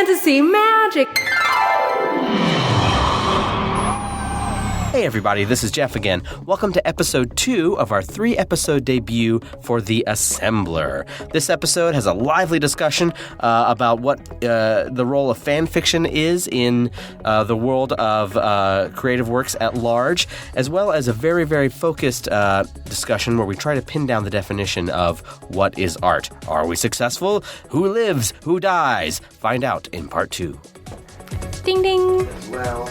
fantasy magic. Hey everybody, this is Jeff again. Welcome to episode 2 of our 3-episode debut for The Assembler. This episode has a lively discussion about what the role of fan fiction is in the world of creative works at large, as well as a very, very focused discussion where we try to pin down the definition of what is art. Are we successful? Who lives? Who dies? Find out in part 2. Ding ding. Well...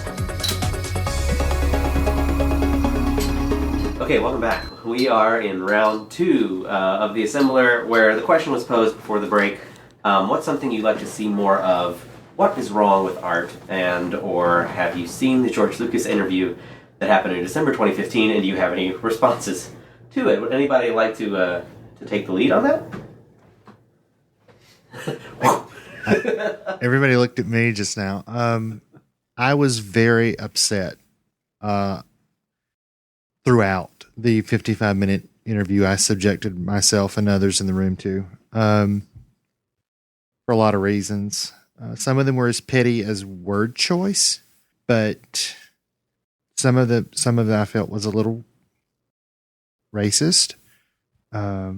Okay, welcome back. We are in round 2 of The Assembler, where the question was posed before the break. What's something you'd like to see more of? What is wrong with art? And or have you seen the George Lucas interview that happened in December 2015, and do you have any responses to it? Would anybody like to take the lead on that? Everybody looked at me just now. I was very upset throughout the 55-minute interview. I subjected myself and others in the room to, for a lot of reasons. Some of them were as petty as word choice, but some of that I felt was a little racist. But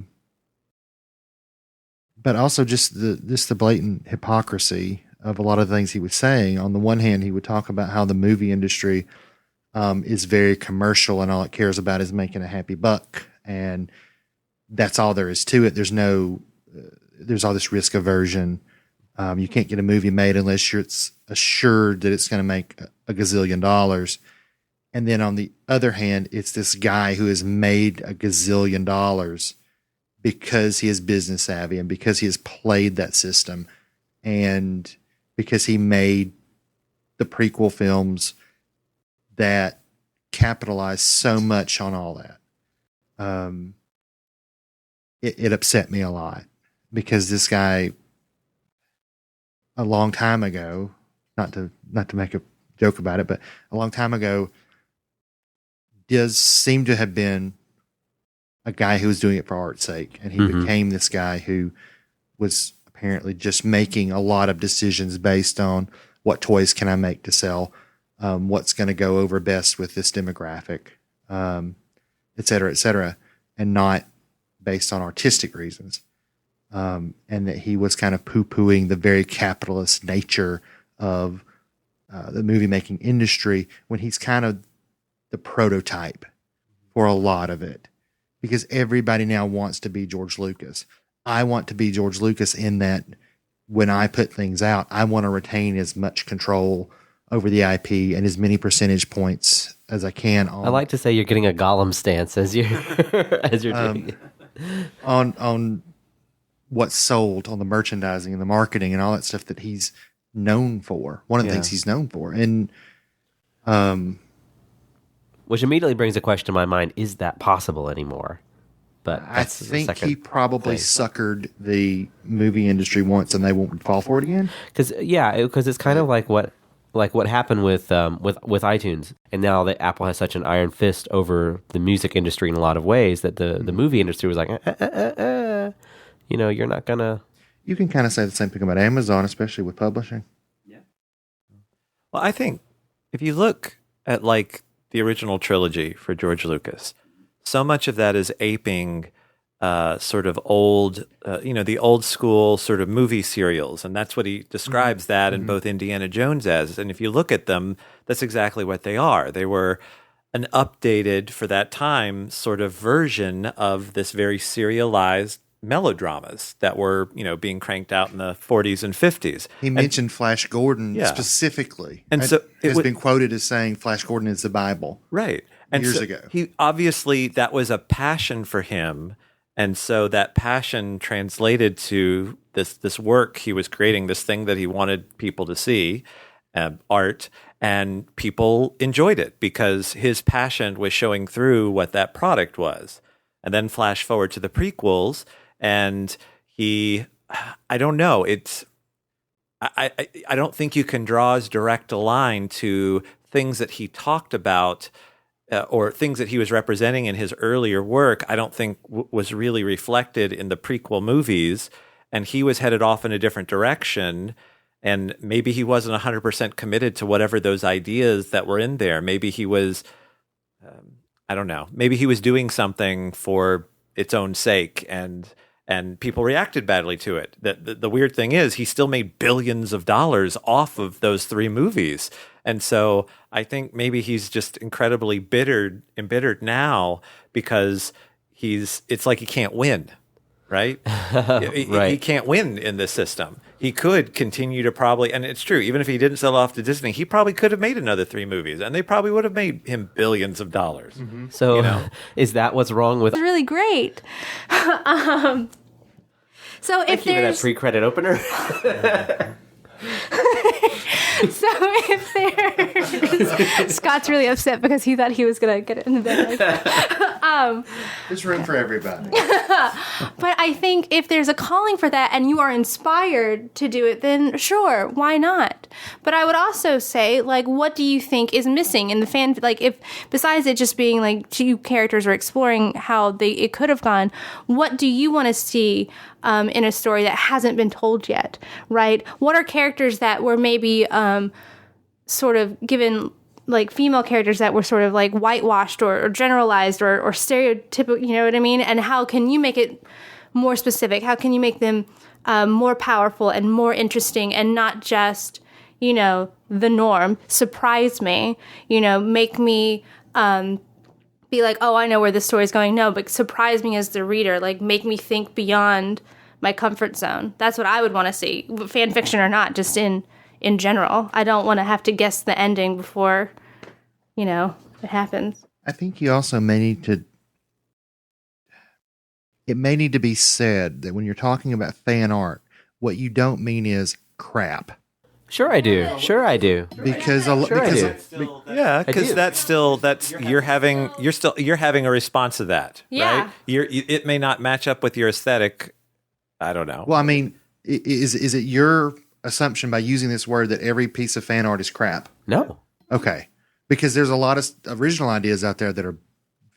also just the blatant hypocrisy of a lot of things he was saying. On the one hand, he would talk about how the movie industry is very commercial and all it cares about is making a happy buck. And that's all there is to it. There's all this risk aversion. You can't get a movie made unless it's assured that it's going to make a gazillion dollars. And then on the other hand, it's this guy who has made a gazillion dollars because he is business savvy and because he has played that system and because he made the prequel films that capitalized so much on all that. It upset me a lot because this guy, a long time ago, not to make a joke about it, but a long time ago, does seem to have been a guy who was doing it for art's sake, and he became this guy who was apparently just making a lot of decisions based on what toys can I make to sell. What's going to go over best with this demographic, et cetera, and not based on artistic reasons. And that he was kind of poo-pooing the very capitalist nature of the movie-making industry when he's kind of the prototype for a lot of it. Because everybody now wants to be George Lucas. I want to be George Lucas in that when I put things out, I want to retain as much control over the IP and as many percentage points as I can. I like to say you're getting a Gollum stance as you're doing it. On what's sold, on the merchandising and the marketing and all that stuff that he's known for. One of the things he's known for. And which immediately brings a question to my mind, is that possible anymore? But I think he probably suckered the movie industry once and they won't fall for it again. Because it's kind of like what happened with iTunes, and now that Apple has such an iron fist over the music industry in a lot of ways that the movie industry was like, you're not gonna. You can kind of say the same thing about Amazon, especially with publishing. Yeah. Well, I think if you look at like the original trilogy for George Lucas, so much of that is aping sort of old, the old school sort of movie serials. And that's what he describes that in both Indiana Jones as. And if you look at them, that's exactly what they are. They were an updated, for that time, sort of version of this very serialized melodramas that were, being cranked out in the 40s and 50s. He mentioned Flash Gordon specifically. And so it has been quoted as saying Flash Gordon is the Bible. Right. And years ago. He obviously, that was a passion for him. And so that passion translated to this work he was creating, this thing that he wanted people to see, art, and people enjoyed it because his passion was showing through what that product was. And then flash forward to the prequels, and I don't know, I don't think you can draw as direct a line to things that he talked about or things that he was representing in his earlier work, I don't think was really reflected in the prequel movies. And he was headed off in a different direction. and maybe he wasn't 100% committed to whatever those ideas that were in there. Maybe he was, I don't know, maybe he was doing something for its own sake, and people reacted badly to it. The weird thing is he still made billions of dollars off of those 3 movies. And so I think maybe he's just incredibly embittered now because it's like he can't win, right? Right. He can't win in this system. He could continue to probably, and it's true, even if he didn't sell off to Disney, he probably could have made another 3 movies, and they probably would have made him billions of dollars. Mm-hmm. So is that what's wrong with... It's really great. So if Thank you for that there's pre-credit opener. So if there's Scott's really upset because he thought he was gonna get it in the bed. There's room for everybody. But I think if there's a calling for that and you are inspired to do it, then sure, why not? But I would also say, like, what do you think is missing in the fan? Like, if besides it just being like 2 characters are exploring how it could have gone, what do you want to see in a story that hasn't been told yet? Right? What are characters that were maybe sort of given, like, female characters that were sort of like whitewashed or generalized or stereotypical, you know what I mean? And how can you make it more specific? How can you make them more powerful and more interesting and not just, you know, the norm? Surprise me, you know, make me be like, oh, I know where this story's going. No, but surprise me as the reader, like make me think beyond my comfort zone. That's what I would want to see, fan fiction or not, just in general. I don't want to have to guess the ending before, you know, it happens. I think you also it may need to be said that when you're talking about fan art, what you don't mean is crap. Sure I do. Because Yeah, because you're having a response to that, Yeah. right? It may not match up with your aesthetic. I don't know. Well, I mean, is it your assumption by using this word that every piece of fan art is crap? No. Okay. Because there's a lot of original ideas out there that are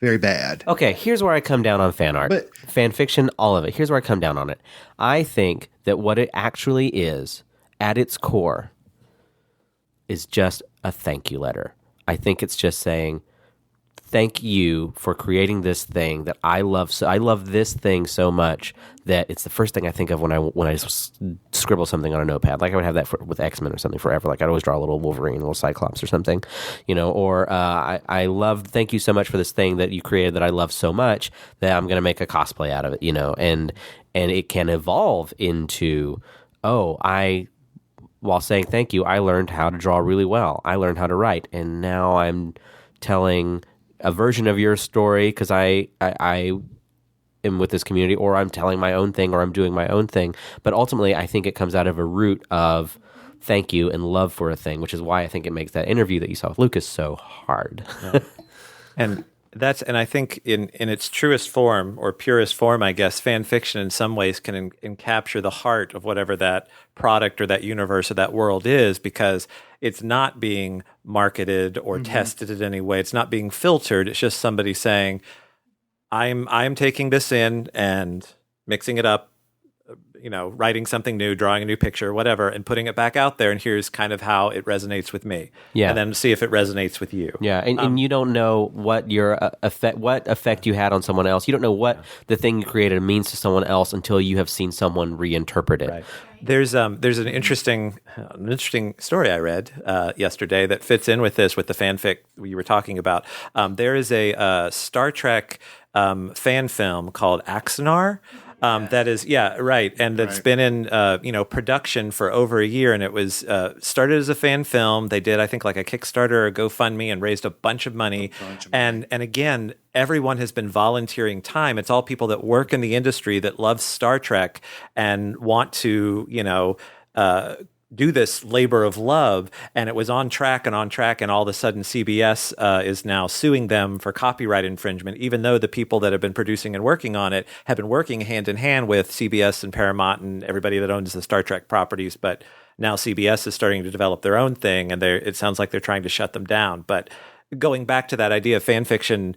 very bad. Okay, here's where I come down on fan art. But- fan fiction, all of it. Here's where I come down on it. I think that what it actually is, at its core, is just a thank you letter. I think it's just saying, thank you for creating this thing that I love. So I love this thing so much that it's the first thing I think of when I scribble something on a notepad. Like I would have that with X-Men or something forever. Like I'd always draw a little Wolverine, a little Cyclops or something, you know. Or I love. Thank you so much for this thing that you created that I love so much that I'm going to make a cosplay out of it, you know. And it can evolve into, while saying thank you, I learned how to draw really well. I learned how to write, and now I'm telling a version of your story because I am with this community, or I'm telling my own thing, or I'm doing my own thing. But ultimately, I think it comes out of a root of thank you and love for a thing, which is why I think it makes that interview that you saw with Lucas so hard. And I think in its truest form or purest form, I guess, fan fiction in some ways can capture the heart of whatever that product or that universe or that world is, because it's not being marketed or tested in any way. It's not being filtered. It's just somebody saying, I'm taking this in and mixing it up, you know, writing something new, drawing a new picture, whatever, and putting it back out there. And here's kind of how it resonates with me. Yeah. And then see if it resonates with you. Yeah. And you don't know what your effect you had on someone else. You don't know what the thing you created means to someone else until you have seen someone reinterpret it. Right. There's an interesting story I read yesterday that fits in with this, with the fanfic you were talking about. There is a Star Trek fan film called Axanar. That is, and it's been in production for over a year, and it was started as a fan film. They did, I think, like a Kickstarter or GoFundMe and raised a bunch of money. And again, everyone has been volunteering time. It's all people that work in the industry that love Star Trek and want to, do this labor of love. And it was on track, and all of a sudden CBS is now suing them for copyright infringement, even though the people that have been producing and working on it have been working hand in hand with CBS and Paramount and everybody that owns the Star Trek properties. But now CBS is starting to develop their own thing, and it sounds like they're trying to shut them down. But going back to that idea of fan fiction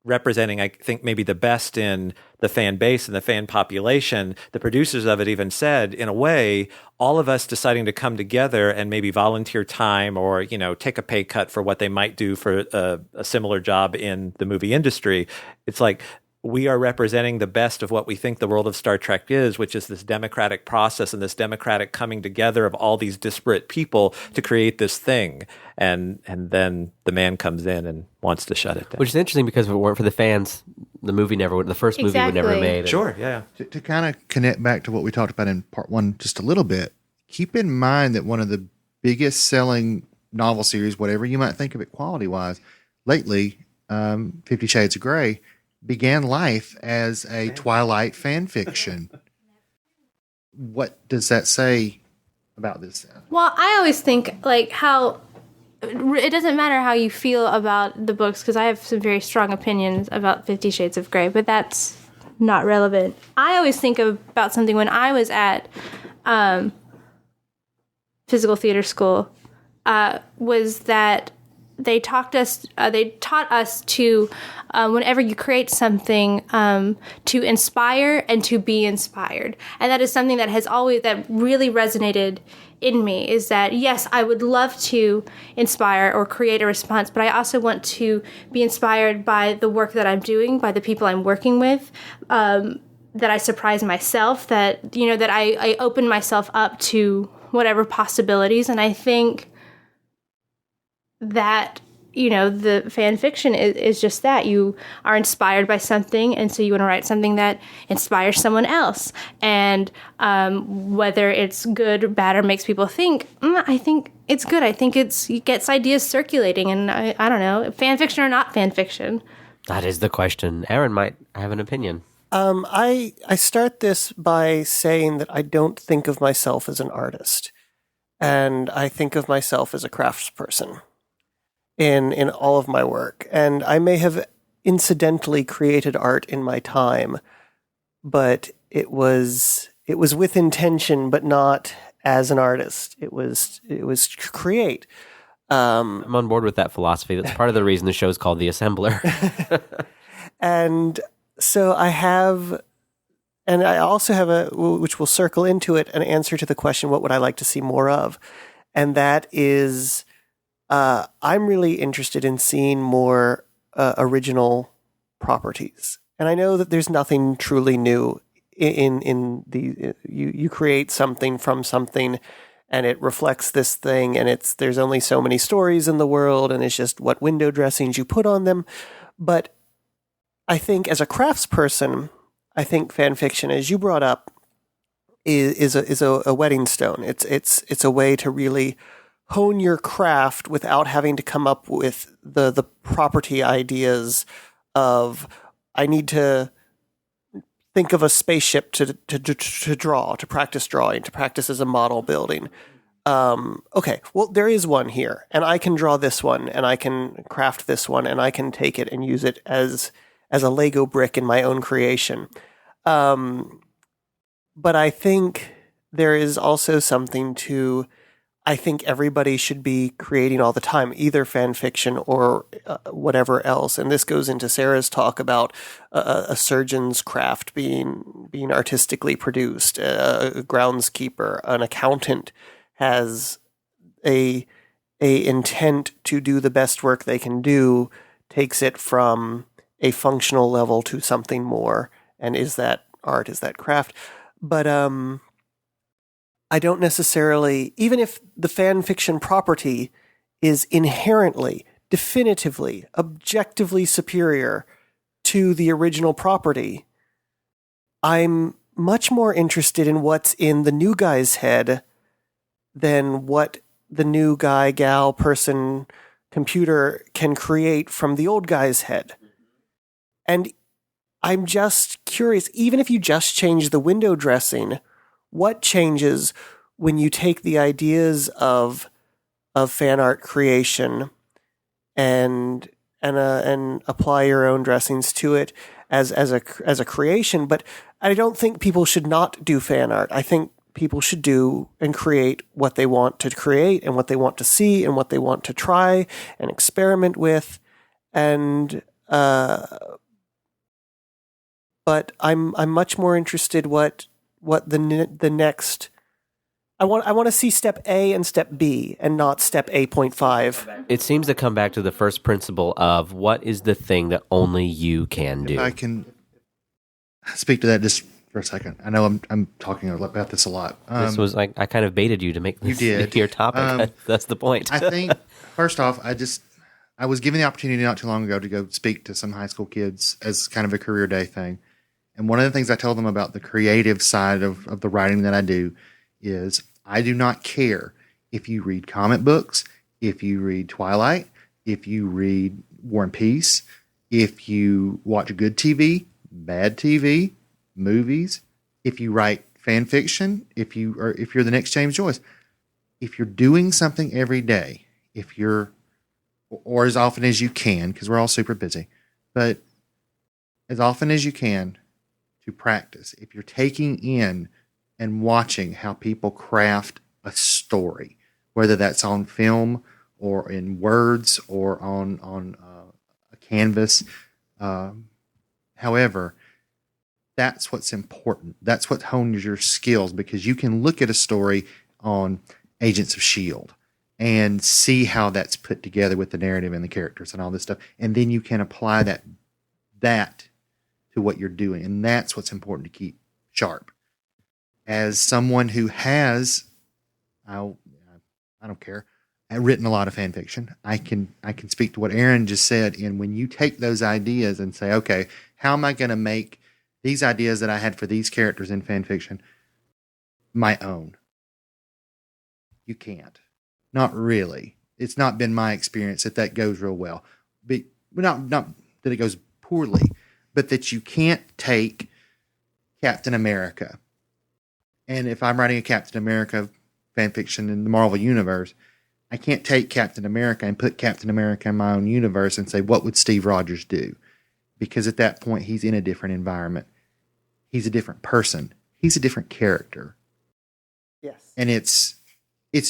representing, I think, maybe the best in the fan base and the fan population, the producers of it even said, in a way, all of us deciding to come together and maybe volunteer time or, you know, take a pay cut for what they might do for a similar job in the movie industry. It's like we are representing the best of what we think the world of Star Trek is, which is this democratic process and this democratic coming together of all these disparate people to create this thing. And then the man comes in and wants to shut it down. Which is interesting because if it weren't for the fans, the first movie would never have made. Sure, yeah. To kind of connect back to what we talked about in part one just a little bit, keep in mind that one of the biggest selling novel series, whatever you might think of it quality-wise, lately, 50 Shades of Grey, began life as a Twilight fan fiction. What does that say about this? Well, I always think like how it doesn't matter how you feel about the books, because I have some very strong opinions about 50 Shades of Grey, but that's not relevant. I always think about something when I was at physical theater school, was that they taught us to, whenever you create something, to inspire and to be inspired. And that is something that that really resonated in me, is that, yes, I would love to inspire or create a response, but I also want to be inspired by the work that I'm doing, by the people I'm working with, that I surprise myself, that, you know, that I open myself up to whatever possibilities. And I think that, you know, the fan fiction is just that. You are inspired by something, and so you want to write something that inspires someone else. And whether it's good or bad or makes people think, I think it's good. I think it gets ideas circulating. And I don't know, fan fiction or not fan fiction. That is the question. Aaron might have an opinion. I start this by saying that I don't think of myself as an artist, and I think of myself as a craftsperson in all of my work. And I may have incidentally created art in my time, but it was with intention, but not as an artist. It was to create. I'm on board with that philosophy. That's part of the reason the show's called The Assembler. And so I also have which will circle into it, an answer to the question, what would I like to see more of? And that is, I'm really interested in seeing more original properties. And I know that there's nothing truly new in the, you create something from something and it reflects this thing, and there's only so many stories in the world, and it's just what window dressings you put on them. But I think as a craftsperson, I think fan fiction, as you brought up, is a wedding stone. It's a way to really hone your craft without having to come up with the property ideas of, I need to think of a spaceship to draw, to practice drawing, to practice as a model building. Okay, well, there is one here, and I can draw this one, and I can craft this one, and I can take it and use it as a Lego brick in my own creation. But I think there is also something to, I think everybody should be creating all the time, either fan fiction or whatever else. And this goes into Sarah's talk about a surgeon's craft being artistically produced. A groundskeeper, an accountant has a intent to do the best work they can do, takes it from a functional level to something more. And is that art? Is that craft? But I don't necessarily, even if the fan fiction property is inherently, definitively, objectively superior to the original property, I'm much more interested in what's in the new guy's head than what the new guy, gal, person, computer can create from the old guy's head. And I'm just curious, even if you just change the window dressing, what changes when you take the ideas of fan art creation and apply your own dressings to it as a creation? But I don't think people should not do fan art. I think people should do and create what they want to create and what they want to see and what they want to try and experiment with. And but I'm much more interested what the next I want to see step A and step B and not step A.5. It seems to come back to the first principle of what is the thing that only you can do. If I can speak to that just for a second. I know I'm talking about this a lot. This was I kind of baited you to make this You did. your topic. That's the point. I think, first off, I was given the opportunity not too long ago to go speak to some high school kids as kind of a career day thing. And one of the things I told them about the creative side of the writing that I do is I do not care if you read comic books, if you read Twilight, if you read War and Peace, if you watch good TV, bad TV, movies, if you write fan fiction, if you're the next James Joyce, if you're doing something every day, or as often as you can, because we're all super busy, but as often as you can to practice, if you're taking in and watching how people craft a story, whether that's on film or in words or on a canvas, however, that's what's important. That's what hones your skills, because you can look at a story on Agents of S.H.I.E.L.D. and see how that's put together with the narrative and the characters and all this stuff. And then you can apply that to what you're doing. And that's what's important to keep sharp. As someone who has, I don't care, I've written a lot of fan fiction. I can speak to what Aaron just said. And when you take those ideas and say, okay, how am I going to make these ideas that I had for these characters in fan fiction my own? You can't. Not really. It's not been my experience that goes real well. But not that it goes poorly, but that you can't take Captain America. And if I'm writing a Captain America fan fiction in the Marvel Universe, I can't take Captain America and put Captain America in my own universe and say, what would Steve Rogers do? Because at that point, he's in a different environment. He's a different person. He's a different character. Yes. And it's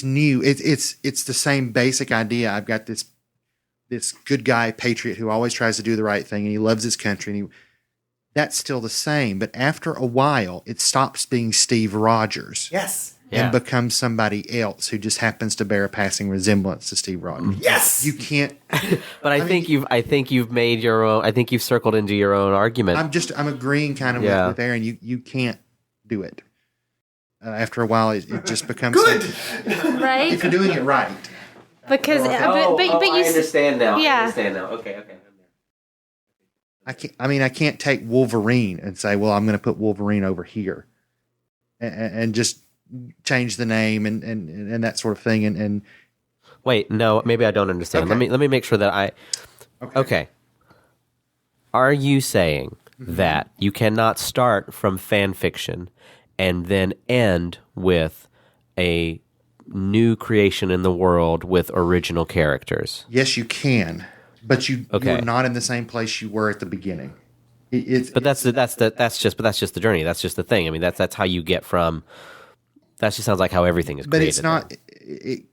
new. It's the same basic idea. I've got this good guy patriot who always tries to do the right thing, and he loves his country, and that's still the same. But after a while, it stops being Steve Rogers. Yes. And becomes somebody else who just happens to bear a passing resemblance to Steve Rogers. Yes. You can't. But I think you've made your own. I think you've circled into your own argument. I'm agreeing kind of with Aaron. You can't do it. After a while, it just becomes good, right? If you're doing it right. Because but you I understand now. Yeah. I understand now. Okay. I can't take Wolverine and say, well, I'm going to put Wolverine over here, and just change the name and that sort of thing. And wait, no, maybe I don't understand. Okay. Let me make sure that I. Okay. Are you saying that you cannot start from fan fiction and then end with a new creation in the world with original characters? Yes, you can, but you're not in the same place you were at the beginning. That's just the journey. That's just the thing. I mean, that's how you get from. That just sounds like how everything is created. But it's not. It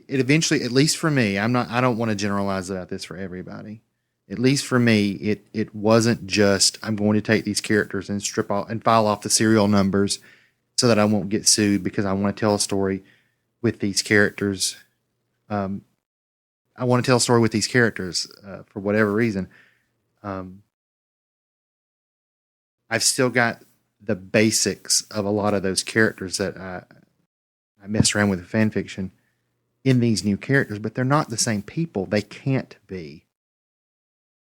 eventually, at least for me, I don't want to generalize about this for everybody. At least for me, it wasn't just I'm going to take these characters and strip off and file off the serial numbers so that I won't get sued because I want to tell a story with these characters. I want to tell a story with these characters for whatever reason. I've still got the basics of a lot of those characters that I messed around with in fan fiction in these new characters, but they're not the same people. They can't be.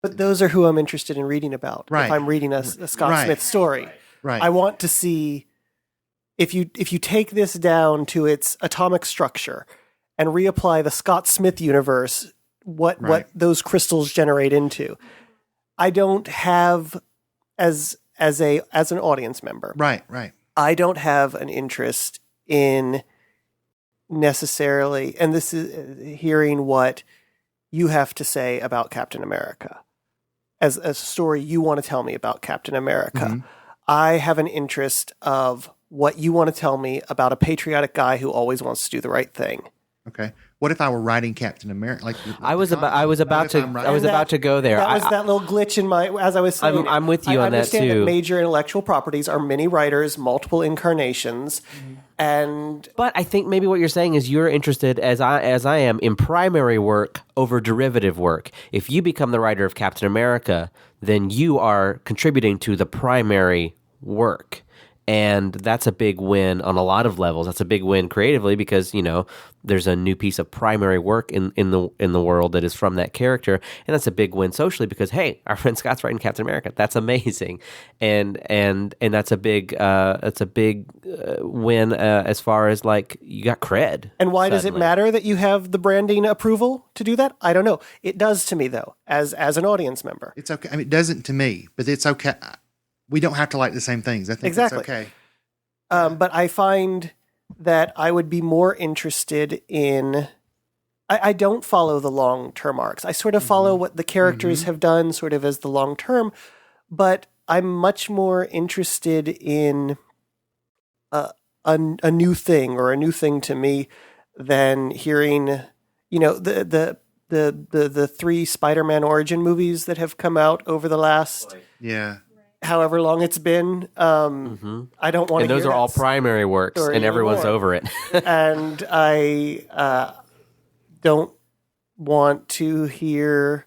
But those are who I'm interested in reading about. Right. If I'm reading a Scott Smith story, Right. I want to see if you take this down to its atomic structure and reapply the Scott Smith universe, what those crystals generate into. I don't have as an audience member. Right. I don't have an interest in necessarily, and this is hearing what you have to say about Captain America as a story you want to tell me about Captain America. Mm-hmm. I have an interest of what you want to tell me about a patriotic guy who always wants to do the right thing. Okay. What if I were writing Captain America? Like I was about to go there. That was that little glitch in my, as I was saying. I'm with you I on that too. understand that major intellectual properties are many writers, multiple incarnations, But I think maybe what you're saying is you're interested, as I am, in primary work over derivative work. If you become the writer of Captain America, then you are contributing to the primary work. And that's a big win on a lot of levels. That's a big win creatively because, there's a new piece of primary work in the world that is from that character. And that's a big win socially because, hey, our friend Scott's writing Captain America. That's amazing. And that's a big win as far as like you got cred. And why does it suddenly. matter that you have the branding approval to do that? I don't know. It does to me though, as an audience member. it's okay. I mean, it doesn't to me, but it's okay. We don't have to like the same things. I think Exactly. it's okay. But I find that I would be more interested in. I don't follow the long-term arcs. I sort of follow what the characters have done, sort of as the long term. But I'm much more interested in a new thing or a new thing to me than hearing, the 3 Spider-Man origin movies that have come out over the last. Yeah. However long it's been, I don't want to. And those are all primary works, and everyone's anymore. over it. And I don't want to hear.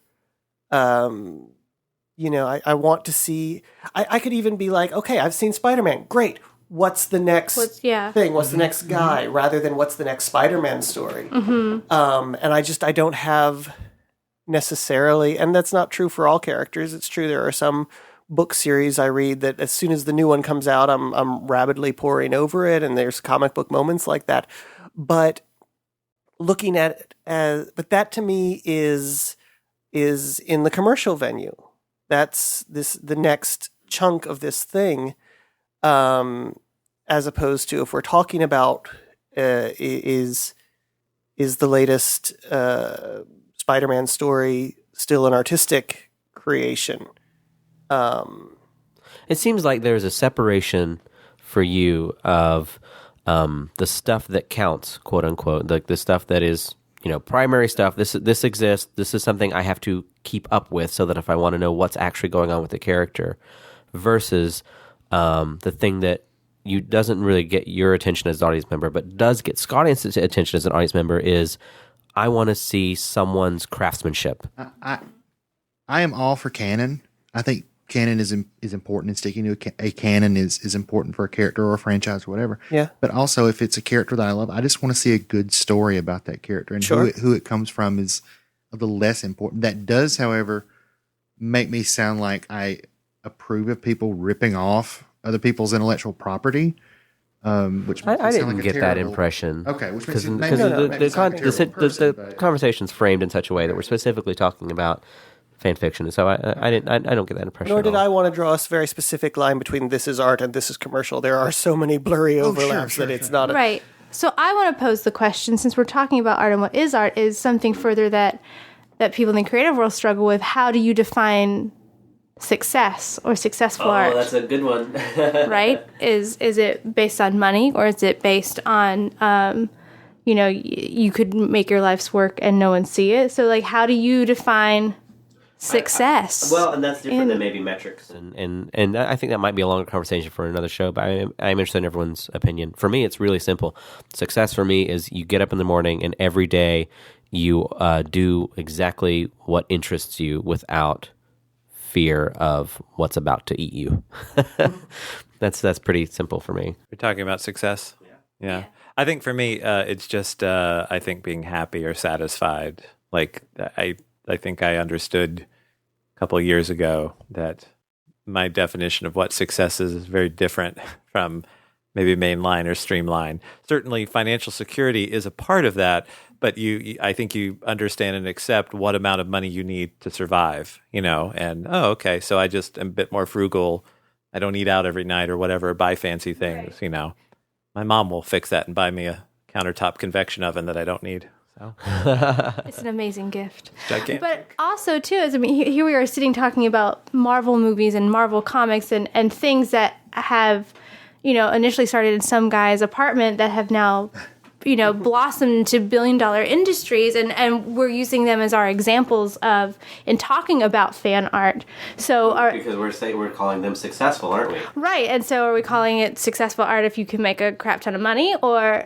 I want to see. I could even be like, okay, I've seen Spider-Man. Great. What's the next thing? What's the next guy? Rather than what's the next Spider-Man story? And I don't have necessarily, and that's not true for all characters. It's true there are some book series I read that as soon as the new one comes out, I'm rapidly poring over it, and there's comic book moments like that. But looking at it but that to me is in the commercial venue. That's the next chunk of this thing, as opposed to if we're talking about is the latest Spider-Man story still an artistic creation. It seems like there's a separation for you of the stuff that counts, quote unquote, the stuff that is, primary stuff. This exists. This is something I have to keep up with so that if I want to know what's actually going on with the character, versus the thing that doesn't really get your attention as an audience member, but does get Scott's attention as an audience member is I want to see someone's craftsmanship. I am all for canon. I think canon is important, and sticking to a canon is important for a character or a franchise or whatever. Yeah. But also, if it's a character that I love, I just want to see a good story about that character, and Sure. who it comes from is a little less important. That does, however, make me sound like I approve of people ripping off other people's intellectual property. Which makes I it sound didn't like a get that terrible- impression. Okay, which makes Because the conversation's framed in such a way that we're specifically talking about fan fiction, so I don't get that impression. Nor at did all. I want to draw a very specific line between this is art and this is commercial. There are so many blurry overlaps that it's not. Right. So I want to pose the question, since we're talking about art and what is art, is something further that people in the creative world struggle with. How do you define success or successful art? Oh, that's a good one. Right? Is it based on money, or is it based on you could make your life's work and no one see it? So like, how do you define success? And that's different than maybe metrics, and I think that might be a longer conversation for another show. But I'm interested in everyone's opinion. For me, it's really simple. Success for me is you get up in the morning and every day you do exactly what interests you without fear of what's about to eat you. That's pretty simple for me. You're talking about success? Yeah. I think for me, it's just, I think being happy or satisfied. Like, I think I understood a couple of years ago that my definition of what success is very different from maybe mainline or streamline. Certainly, financial security is a part of that, but I think you understand and accept what amount of money you need to survive, and, okay, so I just am a bit more frugal. I don't eat out every night or whatever, buy fancy things, My mom will fix that and buy me a countertop convection oven that I don't need. So It's an amazing gift. gigantic. But also, too, here we are sitting talking about Marvel movies and Marvel comics and things that have, initially started in some guy's apartment that have now blossomed into billion-dollar industries, and we're using them as our examples of in talking about fan art. So because we're calling them successful, aren't we? Right, and so are we calling it successful art if you can make a crap ton of money, or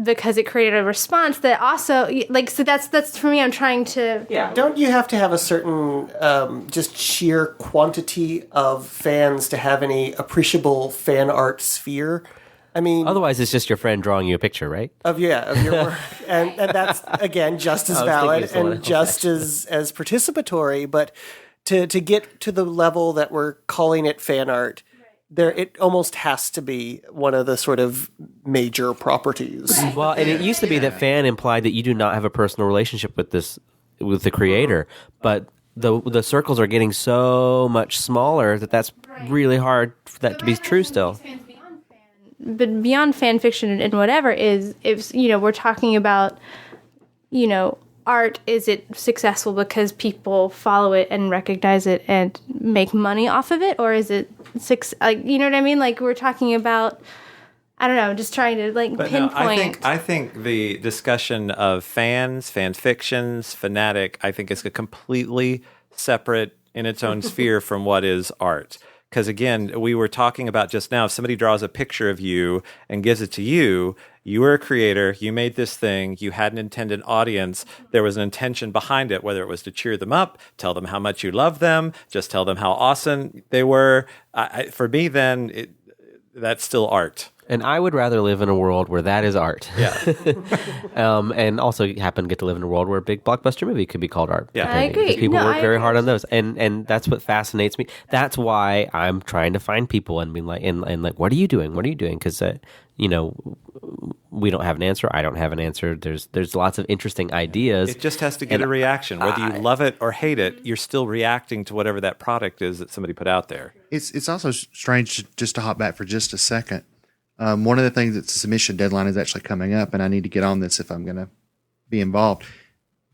because it created a response that also so that's for me. I'm trying to Don't you have to have a certain just sheer quantity of fans to have any appreciable fan art sphere? I mean, Otherwise, it's just your friend drawing you a picture, right? of your work, and that's again just as I was thinking valid of someone and else, just as participatory. But to get to the level that we're calling it fan art, it almost has to be one of the sort of major properties. Well, and it used to be that fan implied that you do not have a personal relationship with the creator, but the circles are getting so much smaller that's really hard for that to be true still. But beyond fan fiction and whatever is, if we're talking about, art, is it successful because people follow it and recognize it and make money off of it, or is it you know what I mean? Like, we're talking about, I don't know, just trying to pinpoint. I think the discussion of fan fictions, fanatic, I think is a completely separate in its own sphere from what is art. Because again, we were talking about just now, if somebody draws a picture of you and gives it to you, you were a creator, you made this thing, you had an intended audience, there was an intention behind it, whether it was to cheer them up, tell them how much you love them, just tell them how awesome they were. For me, then, that's still art. And I would rather live in a world where that is art. Yeah. And also happen to get to live in a world where a big blockbuster movie could be called art. Yeah. I agree. Because people work very agree. hard on those. And that's what fascinates me. That's why I'm trying to find people and be like, what are you doing? What are you doing? Because, we don't have an answer. I don't have an answer. There's lots of interesting ideas. It just has to get a reaction. Whether you love it or hate it, you're still reacting to whatever that product is that somebody put out there. It's also strange just to hop back for just a second. One of the things that's the submission deadline is actually coming up, and I need to get on this if I'm going to be involved.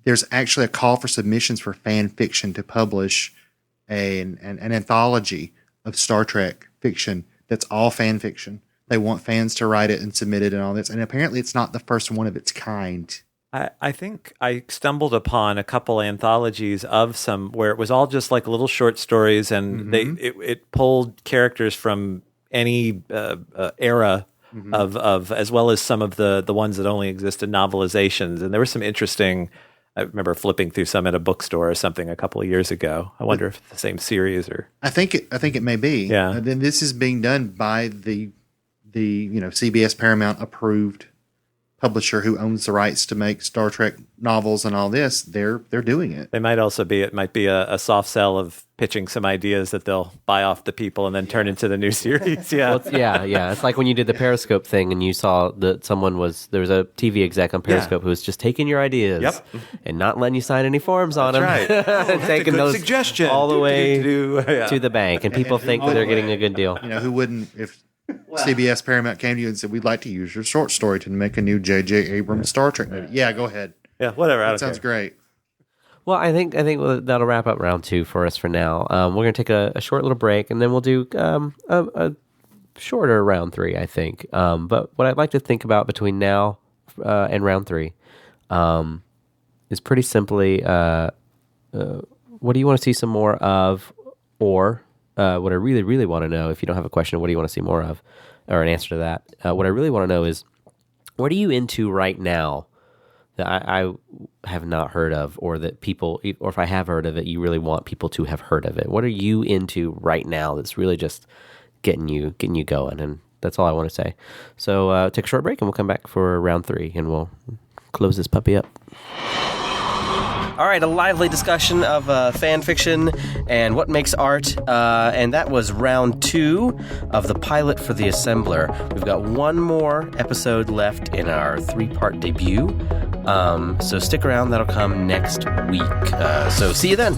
There's actually a call for submissions for fan fiction to publish an anthology of Star Trek fiction that's all fan fiction. They want fans to write it and submit it and all this. And apparently it's not the first one of its kind. I think I stumbled upon a couple anthologies of some where it was all just like little short stories, and it pulled characters from any era of as well as some of the ones that only exist in novelizations. And there were some interesting. I remember flipping through some at a bookstore or something a couple of years ago. I wonder if it's the same series or. I think it may be. Yeah. Then this is being done by the CBS Paramount approved publisher who owns the rights to make Star Trek novels and all this. They're doing it. They might also be. It might be a soft sell of pitching some ideas that they'll buy off the people and then turn into the new series. Yeah. Well, yeah. It's like when you did the Periscope thing and you saw that there was a TV exec on Periscope who was just taking your ideas and not letting you sign any forms on them. Right. Taking those suggestion all the way to to the bank. And people think that they're getting a good deal. Who wouldn't if CBS Paramount came to you and said, "We'd like to use your short story to make a new J.J. Abrams Star Trek movie." Yeah, go ahead. Yeah, whatever. That sounds great. Well, I think that'll wrap up round 2 for us for now. We're going to take a short little break, and then we'll do a shorter round 3, I think. But what I'd like to think about between now and round 3 is pretty simply what do you want to see some more of, or what I really, really want to know, if you don't have a question, what do you want to see more of, or an answer to that? What I really want to know is, what are you into right now that I have not heard of, or that people, or if I have heard of it, you really want people to have heard of it? What are you into right now that's really just getting you going? And that's all I want to say. So take a short break, and we'll come back for round 3, and we'll close this puppy up. All right, a lively discussion of fan fiction and what makes art, and that was round 2 of the pilot for The Assembler. We've got one more episode left in our 3-part debut, so stick around. That'll come next week. So see you then.